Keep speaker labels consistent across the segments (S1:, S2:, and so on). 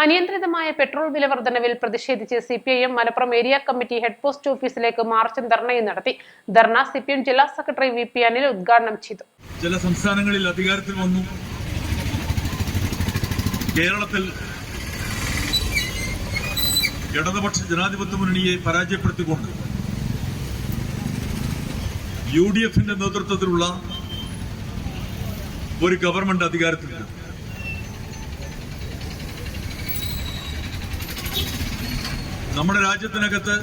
S1: അനിയന്ത്രിതമായ പെട്രോൾ വില വർധനവിൽ പ്രതിഷേധിച്ച് CPIM Malappuram area committee head post ഓഫീസിലേക്ക് മാർച്ചും ധർണയും നടത്തി. ധർണ സിപിഎം ജില്ലാ സെക്രട്ടറി വി.പി. അനിൽ ഉദ്ഘാടനം ചെയ്തു.
S2: ചില സംസ്ഥാനങ്ങളിൽ അധികാരത്തിൽ വന്നു. കേരളത്തിൽ ഇടതുപക്ഷ ജനാധിപത്യ മുന്നണിയെ പരാജയപ്പെടുത്തിക്കൊണ്ട് യുഡിഎഫിന്റെ നേതൃത്വത്തിലുള്ള ഒരു ഗവൺമെന്റ് അധികാരത്തിലുണ്ട്. നമ്മുടെ രാജ്യത്തിനകത്ത്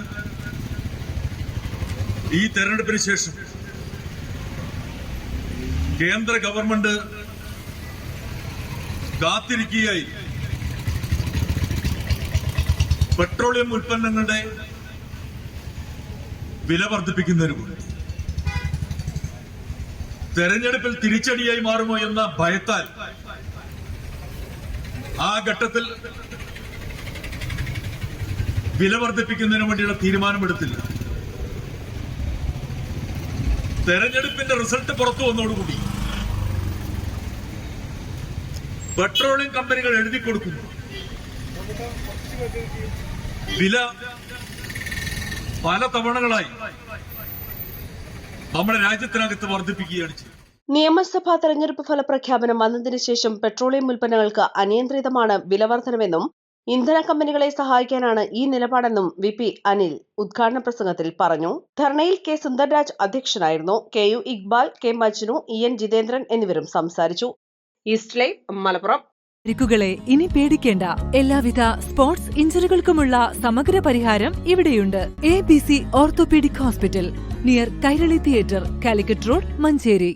S2: ഈ തെരഞ്ഞെടുപ്പിന് ശേഷം കേന്ദ്ര ഗവൺമെന്റ് കാത്തിരിക്കുകയായി പെട്രോളിയം ഉൽപ്പന്നങ്ങളുടെ വില വർദ്ധിപ്പിക്കുന്നതിന് തെരഞ്ഞെടുപ്പിൽ തിരിച്ചടിയായി മാറുമോ എന്ന ഭയത്താൽ ആ ഘട്ടത്തിൽ വില വർദ്ധിപ്പിക്കുന്നതിന് വേണ്ടിയുള്ള തീരുമാനമെടുത്തില്ല. തെരഞ്ഞെടുപ്പിന്റെ റിസൾട്ട് പുറത്തു വന്നതോടുകൂടി പെട്രോളിയം കമ്പനികൾ എഴുതി കൊടുക്കുന്നു വില പല തവണകളായി നമ്മുടെ രാജ്യത്തിനകത്ത് വർദ്ധിപ്പിക്കുകയാണ് ചെയ്തത്.
S3: നിയമസഭാ തെരഞ്ഞെടുപ്പ് ഫലപ്രഖ്യാപനം വന്നതിന് ശേഷം പെട്രോളിയം ഉൽപ്പന്നങ്ങൾക്ക് അനിയന്ത്രിതമാണ് വിലവർദ്ധനവെന്നും ഇന്ധന കമ്പനികളെ സഹായിക്കാനാണ് ഈ നിലപാടെന്നും വി.പി. അനിൽ ഉദ്ഘാടന പ്രസംഗത്തിൽ പറഞ്ഞു. ധർണയിൽ കെ സുന്ദർരാജ് അധ്യക്ഷനായിരുന്നു. കെ.യു. ഇക്ബാൽ, കെ മജ്നു, ഇ.എൻ. ജിതേന്ദ്രൻ എന്നിവരും സംസാരിച്ചു. East live Malappuram.
S4: പരിക്കുകളെ ഇനി പേടിക്കേണ്ട. എല്ലാവിധ സ്പോർട്സ് ഇഞ്ചുറികൾക്കുമുള്ള സമഗ്ര പരിഹാരം ഇവിടെയുണ്ട്. ABC orthopaedic hospital, near Kairali theatre, Calicut road, Manjeri.